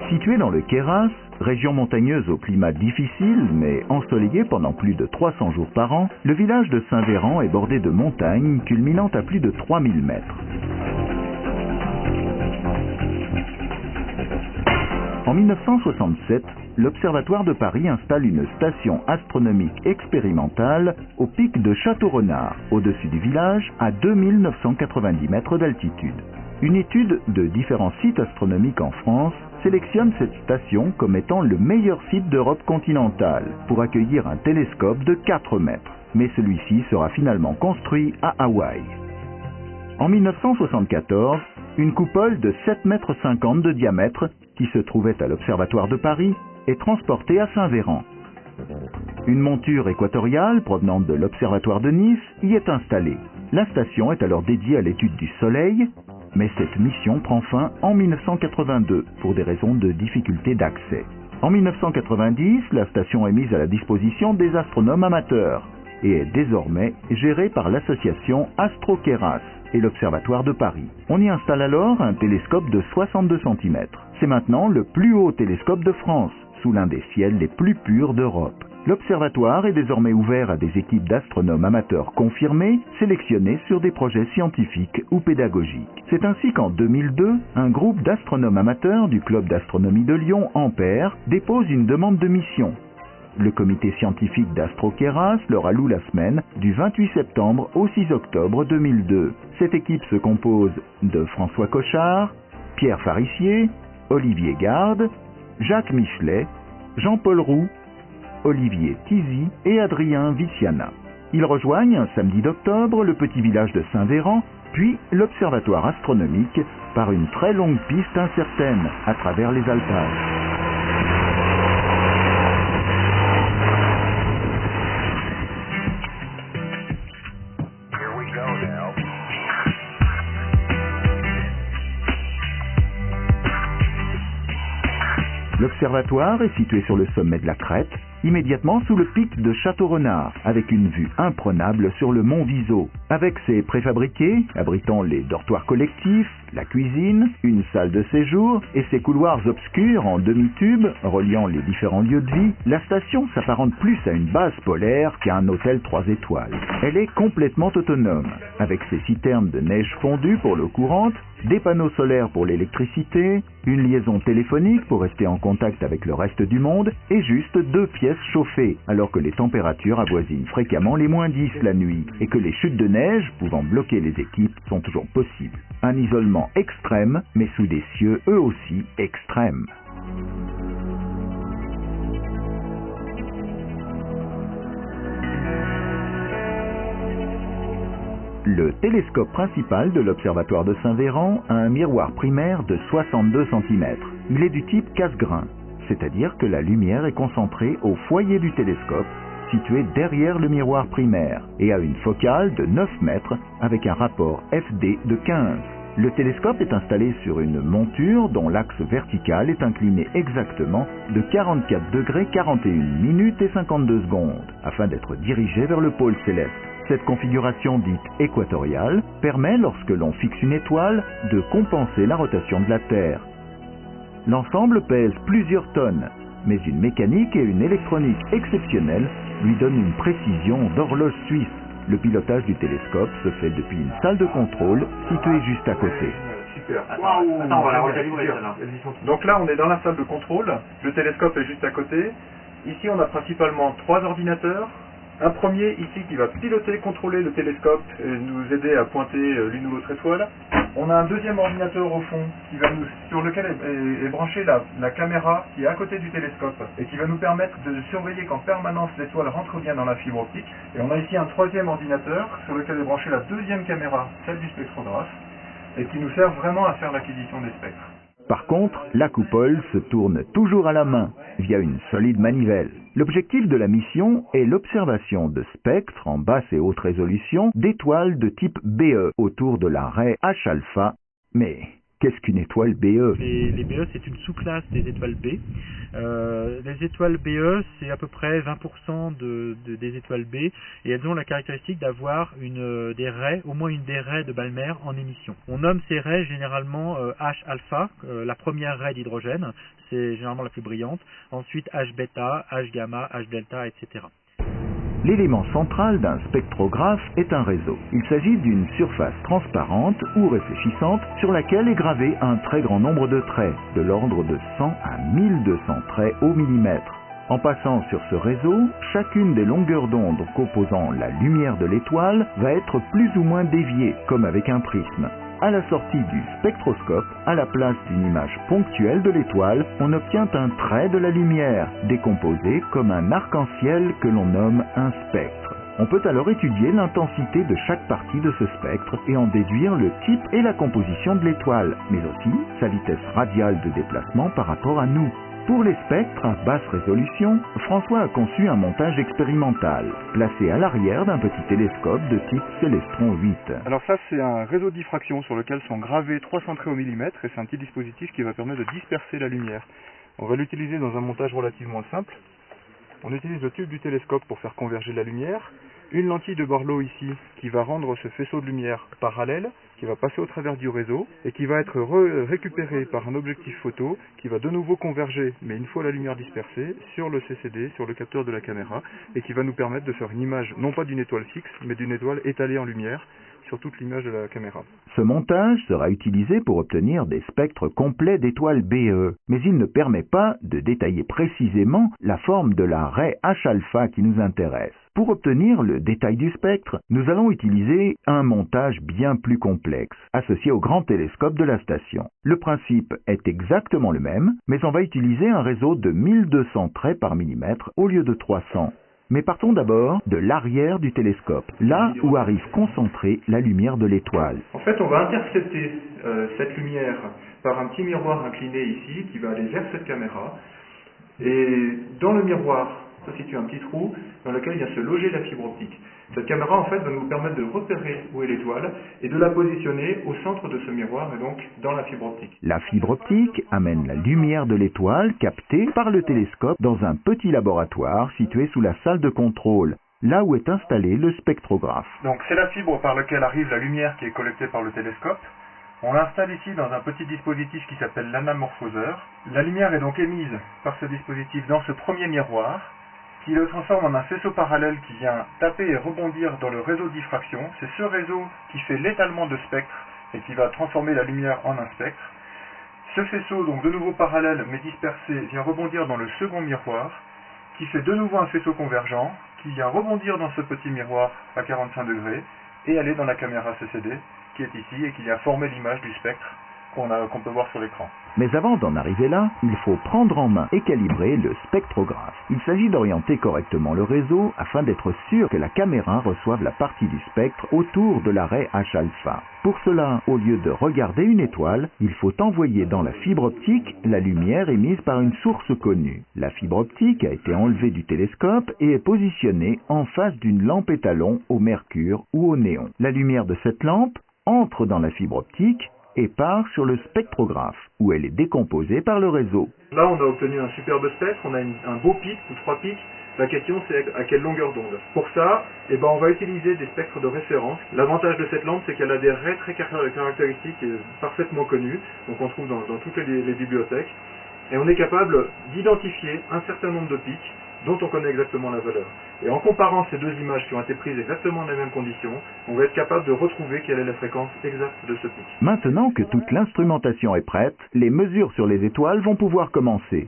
Situé dans le Queyras, région montagneuse au climat difficile mais ensoleillé pendant plus de 300 jours par an, le village de Saint-Véran est bordé de montagnes culminant à plus de 3000 mètres. En 1967, l'Observatoire de Paris installe une station astronomique expérimentale au pic de Château-Renard, au-dessus du village, à 2990 mètres d'altitude. Une étude de différents sites astronomiques en France sélectionne cette station comme étant le meilleur site d'Europe continentale pour accueillir un télescope de 4 mètres. Mais celui-ci sera finalement construit à Hawaï. En 1974, une coupole de 7,50 mètres de diamètre qui se trouvait à l'Observatoire de Paris est transportée à Saint-Véran. Une monture équatoriale provenant de l'Observatoire de Nice y est installée. La station est alors dédiée à l'étude du Soleil, mais cette mission prend fin en 1982 pour des raisons de difficulté d'accès. En 1990, la station est mise à la disposition des astronomes amateurs et est désormais gérée par l'association Astro-Queyras et l'Observatoire de Paris. On y installe alors un télescope de 62 cm. C'est maintenant le plus haut télescope de France, sous l'un des ciels les plus purs d'Europe. L'observatoire est désormais ouvert à des équipes d'astronomes amateurs confirmés, sélectionnés sur des projets scientifiques ou pédagogiques. C'est ainsi qu'en 2002, un groupe d'astronomes amateurs du Club d'astronomie de Lyon, Ampère, dépose une demande de mission. Le comité scientifique d'Astro-Queyras leur alloue la semaine du 28 septembre au 6 octobre 2002. Cette équipe se compose de François Cochard, Pierre Farissier, Olivier Garde, Jacques Michelet, Jean-Paul Roux, Olivier Tizy et Adrien Viciana. Ils rejoignent un samedi d'octobre le petit village de Saint-Véran, puis l'observatoire astronomique par une très longue piste incertaine à travers les alpages. L'observatoire est situé sur le sommet de la crête, immédiatement sous le pic de Château-Renard, avec une vue imprenable sur le mont Viso. Avec ses préfabriqués, abritant les dortoirs collectifs, la cuisine, une salle de séjour et ses couloirs obscurs en demi-tube reliant les différents lieux de vie, la station s'apparente plus à une base polaire qu'à un hôtel 3 étoiles. Elle est complètement autonome, avec ses citernes de neige fondue pour l'eau courante, des panneaux solaires pour l'électricité, une liaison téléphonique pour rester en contact avec le reste du monde et juste 2 pièces chauffées, alors que les températures avoisinent fréquemment les -10 la nuit et que les chutes de neige pouvant bloquer les équipes sont toujours possibles. Un isolement extrême, mais sous des cieux eux aussi extrêmes. Le télescope principal de l'Observatoire de Saint-Véran a un miroir primaire de 62 cm. Il est du type casse-grain, c'est-à-dire que la lumière est concentrée au foyer du télescope, situé derrière le miroir primaire, et a une focale de 9 mètres avec un rapport FD de 15. Le télescope est installé sur une monture dont l'axe vertical est incliné exactement de 44 degrés 41 minutes et 52 secondes, afin d'être dirigé vers le pôle céleste. Cette configuration dite équatoriale permet, lorsque l'on fixe une étoile, de compenser la rotation de la Terre. L'ensemble pèse plusieurs tonnes, mais une mécanique et une électronique exceptionnelles lui donnent une précision d'horloge suisse. Le pilotage du télescope se fait depuis une salle de contrôle située juste à côté. Super. Attends, on va la recalibrer celle-là. Donc là, on est dans la salle de contrôle. Le télescope est juste à côté. Ici, on a principalement 3 ordinateurs. Un premier ici qui va piloter, contrôler le télescope et nous aider à pointer l'une ou l'autre étoile. On a un deuxième ordinateur au fond sur lequel est branchée la caméra qui est à côté du télescope et qui va nous permettre de surveiller qu'en permanence l'étoile rentre bien dans la fibre optique. Et on a ici un troisième ordinateur sur lequel est branchée la deuxième caméra, celle du spectrographe, et qui nous sert vraiment à faire l'acquisition des spectres. Par contre, la coupole se tourne toujours à la main, via une solide manivelle. L'objectif de la mission est l'observation de spectres en basse et haute résolution d'étoiles de type BE autour de la raie H-alpha. Mais qu'est-ce qu'une étoile BE? Les BE, c'est une sous-classe des étoiles B. Les étoiles BE, c'est à peu près 20% des étoiles B, et elles ont la caractéristique d'avoir des raies, au moins une des raies de Balmer en émission. On nomme ces raies généralement H-alpha, la première raie d'hydrogène, c'est généralement la plus brillante, ensuite H-bêta, H-gamma, H-delta, etc. L'élément central d'un spectrographe est un réseau. Il s'agit d'une surface transparente ou réfléchissante sur laquelle est gravé un très grand nombre de traits, de l'ordre de 100 à 1200 traits au millimètre. En passant sur ce réseau, chacune des longueurs d'onde composant la lumière de l'étoile va être plus ou moins déviée, comme avec un prisme. À la sortie du spectroscope, à la place d'une image ponctuelle de l'étoile, on obtient un trait de la lumière, décomposé comme un arc-en-ciel que l'on nomme un spectre. On peut alors étudier l'intensité de chaque partie de ce spectre et en déduire le type et la composition de l'étoile, mais aussi sa vitesse radiale de déplacement par rapport à nous. Pour les spectres à basse résolution, François a conçu un montage expérimental, placé à l'arrière d'un petit télescope de type Célestron 8. Alors ça, c'est un réseau de diffraction sur lequel sont gravés 300 traits au millimètre, et c'est un petit dispositif qui va permettre de disperser la lumière. On va l'utiliser dans un montage relativement simple. On utilise le tube du télescope pour faire converger la lumière, une lentille de Barlow ici qui va rendre ce faisceau de lumière parallèle, qui va passer au travers du réseau et qui va être récupéré par un objectif photo qui va de nouveau converger, mais une fois la lumière dispersée, sur le CCD, sur le capteur de la caméra, et qui va nous permettre de faire une image non pas d'une étoile fixe, mais d'une étoile étalée en lumière sur toute l'image de la caméra. Ce montage sera utilisé pour obtenir des spectres complets d'étoiles BE, mais il ne permet pas de détailler précisément la forme de la raie H-alpha qui nous intéresse. Pour obtenir le détail du spectre, nous allons utiliser un montage bien plus complexe, associé au grand télescope de la station. Le principe est exactement le même, mais on va utiliser un réseau de 1200 traits par millimètre au lieu de 300. Mais partons d'abord de l'arrière du télescope, là où arrive concentrée la lumière de l'étoile. En fait, on va intercepter cette lumière par un petit miroir incliné ici, qui va aller vers cette caméra. Et dans le miroir se situe un petit trou dans lequel vient se loger la fibre optique. Cette caméra, en fait, va nous permettre de repérer où est l'étoile et de la positionner au centre de ce miroir, et donc dans la fibre optique. La fibre optique amène la lumière de l'étoile captée par le télescope dans un petit laboratoire situé sous la salle de contrôle, là où est installé le spectrographe. Donc c'est la fibre par laquelle arrive la lumière qui est collectée par le télescope. On l'installe ici dans un petit dispositif qui s'appelle l'anamorphoseur. La lumière est donc émise par ce dispositif dans ce premier miroir, qui le transforme en un faisceau parallèle qui vient taper et rebondir dans le réseau de diffraction. C'est ce réseau qui fait l'étalement de spectres et qui va transformer la lumière en un spectre. Ce faisceau, donc de nouveau parallèle mais dispersé, vient rebondir dans le second miroir, qui fait de nouveau un faisceau convergent, qui vient rebondir dans ce petit miroir à 45 degrés et aller dans la caméra CCD qui est ici et qui vient former l'image du spectre qu'on peut voir sur l'écran. Mais avant d'en arriver là, il faut prendre en main et calibrer le spectrographe. Il s'agit d'orienter correctement le réseau afin d'être sûr que la caméra reçoive la partie du spectre autour de la raie H-alpha. Pour cela, au lieu de regarder une étoile, il faut envoyer dans la fibre optique la lumière émise par une source connue. La fibre optique a été enlevée du télescope et est positionnée en face d'une lampe étalon au mercure ou au néon. La lumière de cette lampe entre dans la fibre optique et part sur le spectrographe, où elle est décomposée par le réseau. Là, on a obtenu un superbe spectre, on a un beau pic ou 3 pics. La question, c'est à quelle longueur d'onde. Pour ça, on va utiliser des spectres de référence. L'avantage de cette lampe, c'est qu'elle a des raies très caractéristiques et parfaitement connues, donc on trouve dans toutes les bibliothèques. Et on est capable d'identifier un certain nombre de pics dont on connaît exactement la valeur. Et en comparant ces deux images qui ont été prises exactement dans les mêmes conditions, on va être capable de retrouver quelle est la fréquence exacte de ce pic. Maintenant que toute l'instrumentation est prête, les mesures sur les étoiles vont pouvoir commencer.